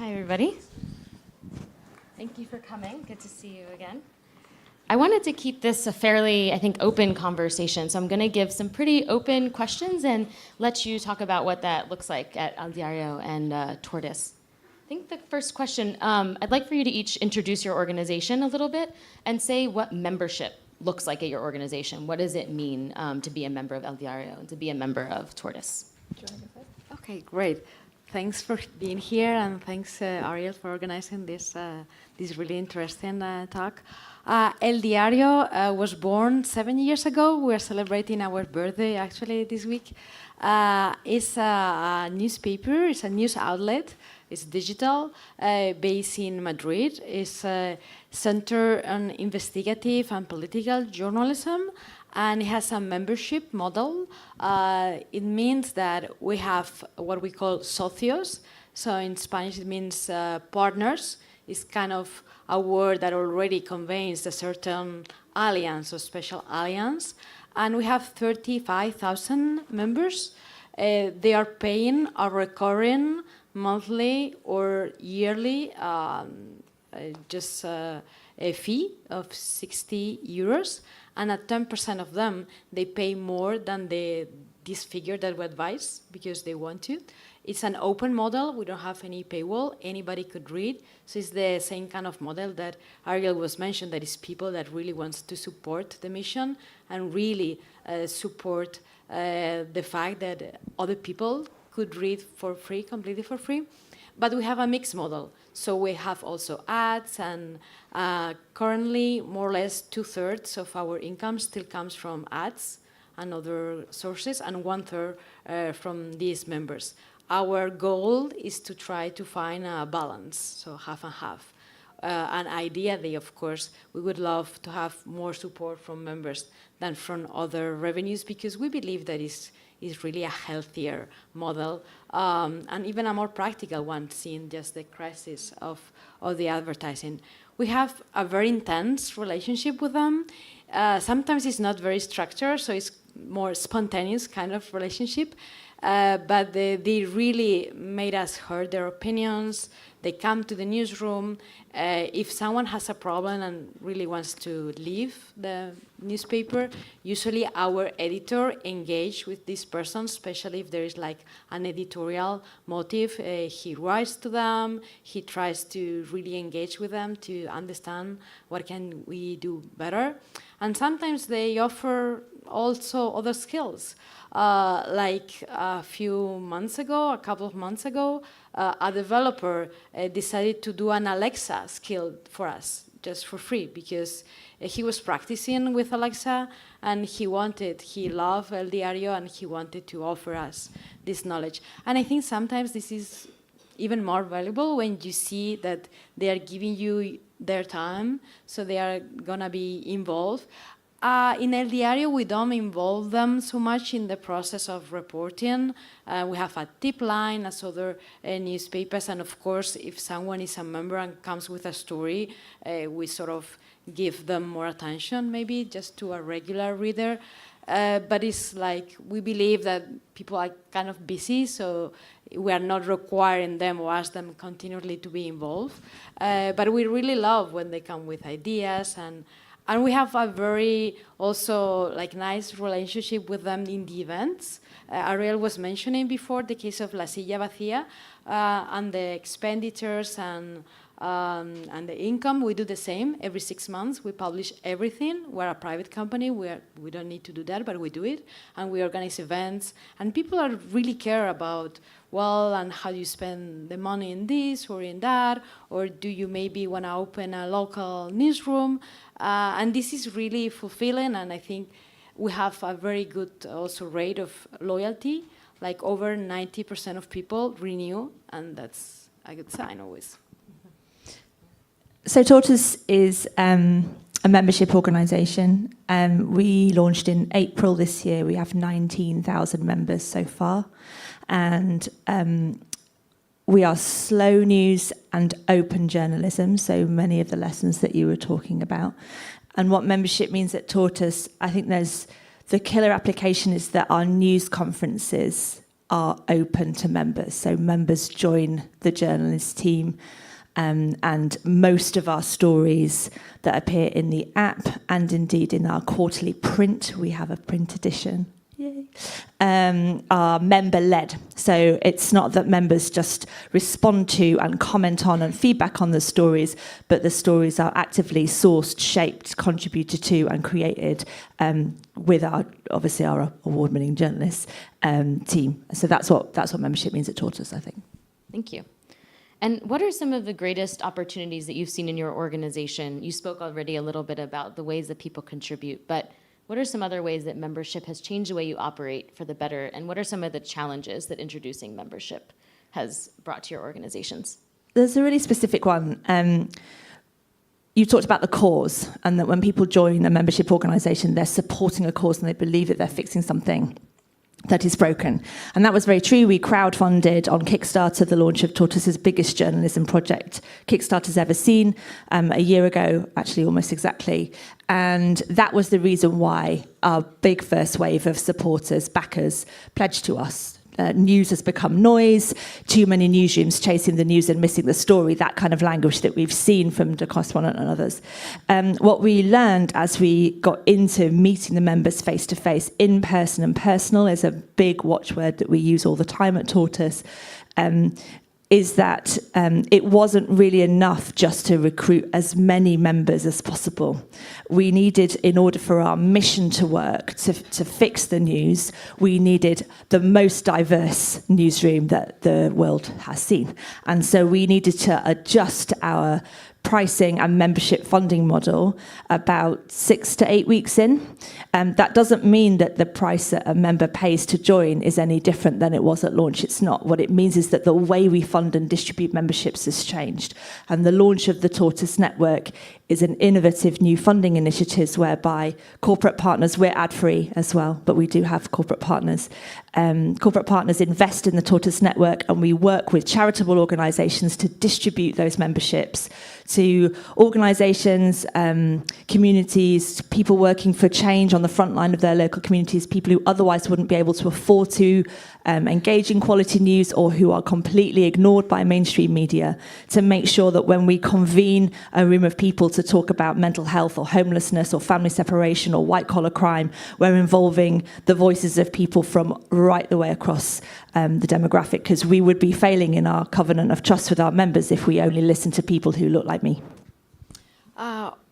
Hi, everybody. Thank you for coming. Good to see you again. I wanted to keep this a fairly, I think, open conversation. So I'm going to give some pretty open questions and let you talk about what that looks like at El Diario and Tortoise. I think the first question, I'd like for you to each introduce your organization a little bit and say what membership looks like at your organization. What does it mean to be a member of El Diario and to be a member of Tortoise? Okay, great. Thanks for being here, and thanks, Ariel, for organizing this really interesting talk. El Diario was born 7 years ago. We're celebrating our birthday, actually, this week. It's a newspaper, it's a news outlet. It's digital, based in Madrid. It's centered on investigative and political journalism, and it has a membership model. It means that we have what we call socios. So in Spanish, it means partners. It's kind of a word that already conveys a certain alliance or special alliance. And we have 35,000 members. They are paying a recurring monthly or yearly just a fee of 60 euros. And at 10% of them, they pay more than this figure that we advise because they want to. It's an open model. We don't have any paywall. Anybody could read. So it's the same kind of model that Ariel was mentioned, that is people that really wants to support the mission and really support the fact that other people could read for free, completely for free. But we have a mixed model. So we have also ads, and currently more or less 2/3 of our income still comes from ads and other sources, and 1/3 from these members. Our goal is to try to find a balance, so half and half. And ideally, of course, we would love to have more support from members than from other revenues, because we believe that is really a healthier model, and even a more practical one, seeing just the crisis of the advertising. We have a very intense relationship with them. Sometimes it's not very structured, so it's more spontaneous kind of relationship, but they really made us heard their opinions. They come to the newsroom. If someone has a problem and really wants to leave the newspaper, usually our editor engage with this person, especially if there is like an editorial motive. He writes to them. He tries to really engage with them to understand what can we do better. And sometimes they offer also other skills. Like a couple of months ago, a developer decided to do an Alexa skill for us, just for free, because he was practicing with Alexa and he loved El Diario and he wanted to offer us this knowledge. And I think sometimes this is even more valuable when you see that they are giving you their time, so they are gonna be involved. In El Diario, we don't involve them so much in the process of reporting. We have a tip line as other newspapers, and of course, if someone is a member and comes with a story, we sort of give them more attention, maybe just to a regular reader. But it's like, we believe that people are kind of busy, so we are not requiring them or ask them continually to be involved. But we really love when they come with ideas, and we have a very also like nice relationship with them in the events. Ariel was mentioning before the case of La Silla Vacía, and the expenditures and the income. We do the same every 6 months. We publish everything. We're a private company. We don't need to do that, but we do it. And we organize events. And people are really care about, well, and how do you spend the money in this or in that? Or do you maybe want to open a local newsroom? And this is really fulfilling. And I think we have a very good also rate of loyalty. Like over 90% of people renew. And that's a good sign always. So Tortoise is a membership organisation. We launched in April this year. We have 19,000 members so far. And we are slow news and open journalism, so many of the lessons that you were talking about. And what membership means at Tortoise, I think the killer application is that our news conferences are open to members. So members join the journalist team, and most of our stories that appear in the app and indeed in our quarterly print, we have a print edition, yay, are member-led. So it's not that members just respond to and comment on and feedback on the stories, but the stories are actively sourced, shaped, contributed to and created with our award-winning journalists team. So that's what membership means at Tortoise, I think. Thank you. And what are some of the greatest opportunities that you've seen in your organization? You spoke already a little bit about the ways that people contribute, but what are some other ways that membership has changed the way you operate for the better? And what are some of the challenges that introducing membership has brought to your organizations? There's a really specific one. You talked about the cause, and that when people join a membership organization, they're supporting a cause and they believe that they're fixing something that is broken. And that was very true. We crowdfunded on Kickstarter the launch of Tortoise's biggest journalism project Kickstarter's ever seen a year ago, actually almost exactly. And that was the reason why our big first wave of supporters, backers, pledged to us. News has become noise, too many newsrooms chasing the news and missing the story, that kind of language that we've seen from the correspondent and others. What we learned as we got into meeting the members face-to-face, in person and personal is a big watchword that we use all the time at Tortoise, is that it wasn't really enough just to recruit as many members as possible. We needed, in order for our mission to work, to fix the news, we needed the most diverse newsroom that the world has seen. And so we needed to adjust our pricing and membership funding model about 6 to 8 weeks in. That doesn't mean that the price that a member pays to join is any different than it was at launch. It's not. What it means is that the way we fund and distribute memberships has changed. And the launch of the Tortoise Network is an innovative new funding initiative whereby corporate partners, we're ad-free as well, but we do have corporate partners. Corporate partners invest in the Tortoise Network, and we work with charitable organisations to distribute those memberships to organisations, communities, people working for change on the front line of their local communities, people who otherwise wouldn't be able to afford to engage in quality news or who are completely ignored by mainstream media, to make sure that when we convene a room of people to talk about mental health or homelessness or family separation or white-collar crime, we're involving the voices of people from right the way across the demographic, because we would be failing in our covenant of trust with our members if we only listen to people who look like me.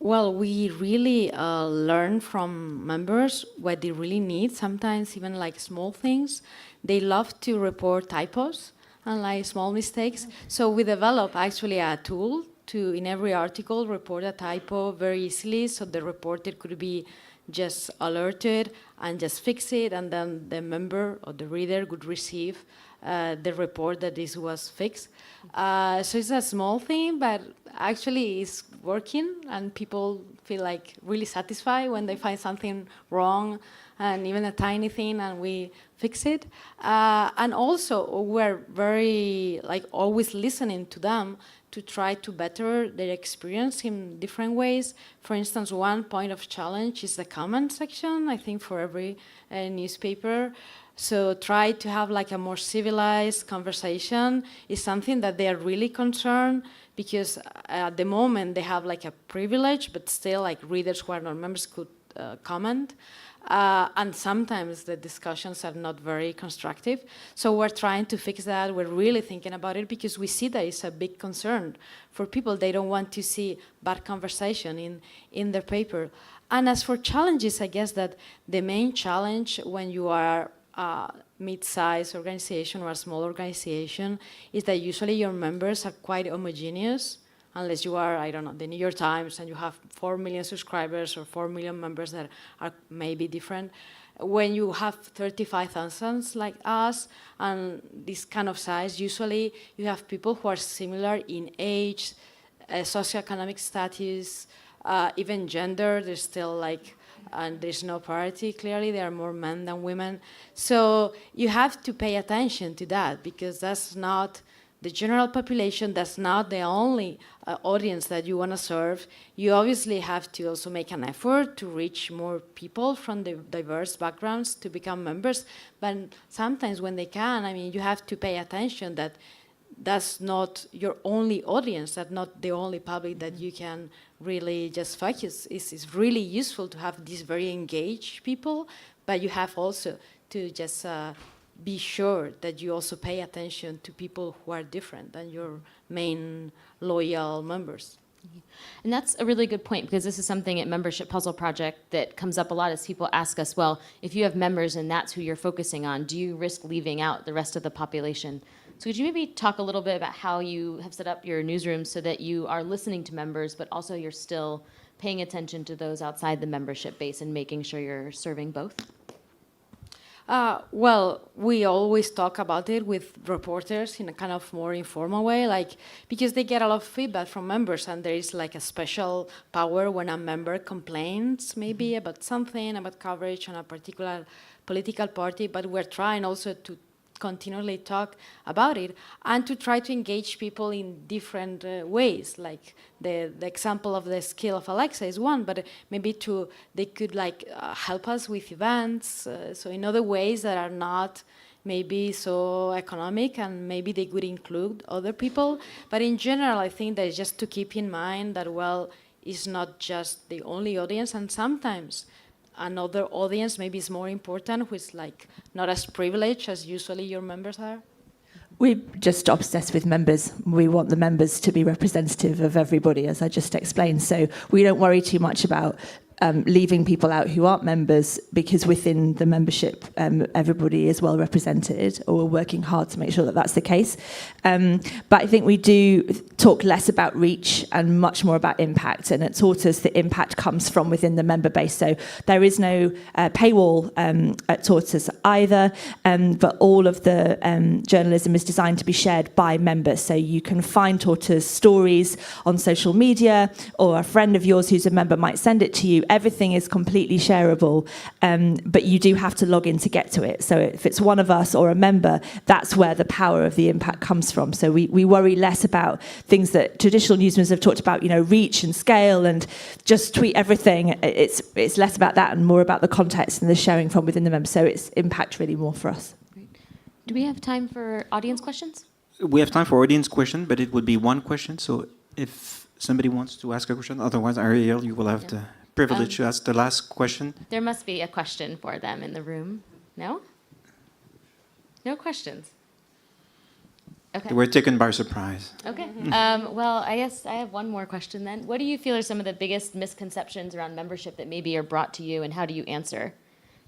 Well, we really learn from members what they really need, sometimes even like small things. They love to report typos and like small mistakes. So we develop actually a tool to, in every article, report a typo very easily, so the reporter could be just alerted and just fix it, and then the member or the reader would receive the report that this was fixed. So it's a small thing, but actually it's working, and people feel like really satisfied when they find something wrong, and even a tiny thing, and we fix it. And also we're very like always listening to them to try to better their experience in different ways. For instance, one point of challenge is the comment section, I think, for every newspaper. So try to have like a more civilized conversation is something that they are really concerned, because at the moment they have like a privilege, but still like readers who are not members could comment. And sometimes the discussions are not very constructive. So we're trying to fix that. We're really thinking about it because we see that it's a big concern for people. They don't want to see bad conversation in their paper. And as for challenges, I guess that the main challenge when you are a mid-sized organization or a small organization is that usually your members are quite homogeneous, unless you are, I don't know, the New York Times and you have 4 million subscribers or 4 million members that are maybe different. When you have 35,000 like us and this kind of size, usually you have people who are similar in age, socioeconomic status, even gender. There's still like, and there's no parity, clearly. There are more men than women. So you have to pay attention to that, because that's not the general population, that's not the only audience that you want to serve. You obviously have to also make an effort to reach more people from the diverse backgrounds to become members. But sometimes when they can, I mean, you have to pay attention that that's not your only audience, that's not the only public that you can really just focus. It's really useful to have these very engaged people, but you have also to just be sure that you also pay attention to people who are different than your main loyal members. And that's a really good point, because this is something at Membership Puzzle Project that comes up a lot as people ask us, well, if you have members and that's who you're focusing on, do you risk leaving out the rest of the population? So could you maybe talk a little bit about how you have set up your newsroom so that you are listening to members, but also you're still paying attention to those outside the membership base and making sure you're serving both? Well, we always talk about it with reporters in a kind of more informal way, like, because they get a lot of feedback from members, and there is like a special power when a member complains maybe about something, about coverage on a particular political party, but we're trying also to continually talk about it and to try to engage people in different ways. Like the example of the skill of Alexa is one, but maybe they could like help us with events. So in other ways that are not maybe so economic, and maybe they could include other people. But in general, I think that it's just to keep in mind that, well, it's not just the only audience, and sometimes another audience maybe is more important, who is like not as privileged as usually your members are. We're just obsessed with members. We want the members to be representative of everybody, as I just explained. So we don't worry too much about leaving people out who aren't members, because within the membership, everybody is well represented, or we're working hard to make sure that that's the case. But I think we do talk less about reach and much more about impact. And at Tortoise, the impact comes from within the member base. So there is no paywall at Tortoise either, but all of the journalism is designed to be shared by members. So you can find Tortoise stories on social media, or a friend of yours who's a member might send it to you. Everything is completely shareable, but you do have to log in to get to it. So if it's one of us or a member, that's where the power of the impact comes from. So we worry less about things that traditional newsrooms have talked about, reach and scale and just tweet everything. It's less about that and more about the context and the sharing from within the members. So it's impact really more for us. Great. Do we have time for audience questions? We have time for audience question, but it would be one question. So if somebody wants to ask a question, otherwise, Ariel, you will have the privilege to ask the last question. There must be a question for them in the room. No? No questions? Okay. They were taken by surprise. Okay. Well, I guess I have one more question then. What do you feel are some of the biggest misconceptions around membership that maybe are brought to you, and how do you answer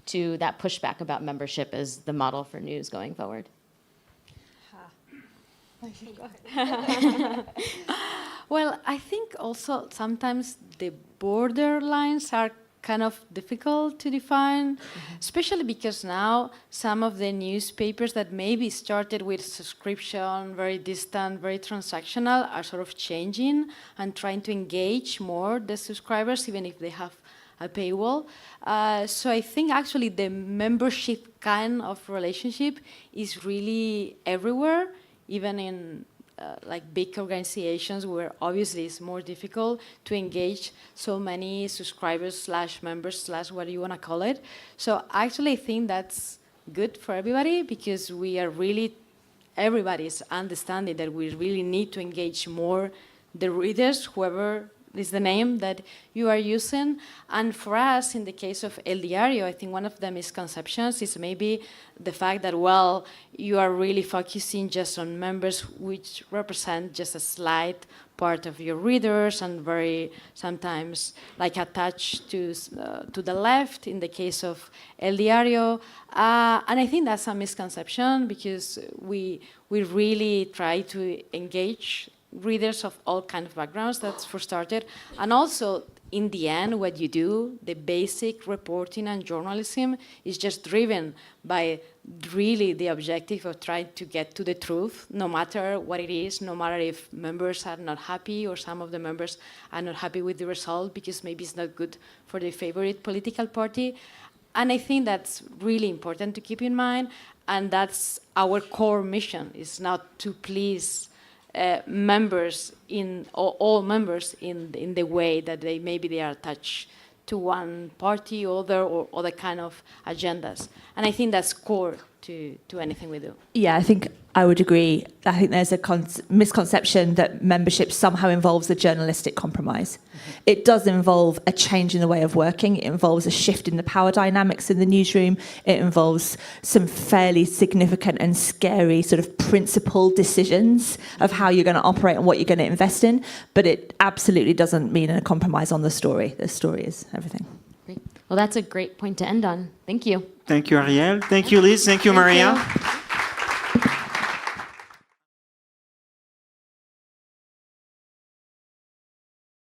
to that pushback about membership as the model for news going forward? Well, I think also sometimes the borderlines are kind of difficult to define, especially because now some of the newspapers that maybe started with subscription, very distant, very transactional, are sort of changing and trying to engage more the subscribers, even if they have a paywall. So I think actually the membership kind of relationship is really everywhere, even in like big organizations where obviously it's more difficult to engage so many subscribers / members / what you want to call it. So actually I think that's good for everybody, because we are really, everybody's understanding that we really need to engage more the readers, whoever is the name that you are using. And for us, in the case of El Diario, I think one of the misconceptions is maybe the fact that, well, you are really focusing just on members, which represent just a slight part of your readers and very sometimes like attached to the left in the case of El Diario. And I think that's a misconception, because we really try to engage readers of all kinds of backgrounds, that's for started. And also, in the end, what you do, the basic reporting and journalism is just driven by really the objective of trying to get to the truth, no matter what it is, no matter if members are not happy or some of the members are not happy with the result because maybe it's not good for their favorite political party. And I think that's really important to keep in mind, and that's our core mission, is not to please members all members in the way that they are attached to one party or other kind of agendas. And I think that's core to anything we do. Yeah, I think I would agree. I think there's a misconception that membership somehow involves a journalistic compromise. It does involve a change in the way of working. It involves a shift in the power dynamics in the newsroom. It involves some fairly significant and scary sort of principled decisions of how you're going to operate and what you're going to invest in. But it absolutely doesn't mean a compromise on the story. The story is everything. Great. Well, that's a great point to end on. Thank you. Thank you, Ariel. Thank you, Liz. Thank you, Maria.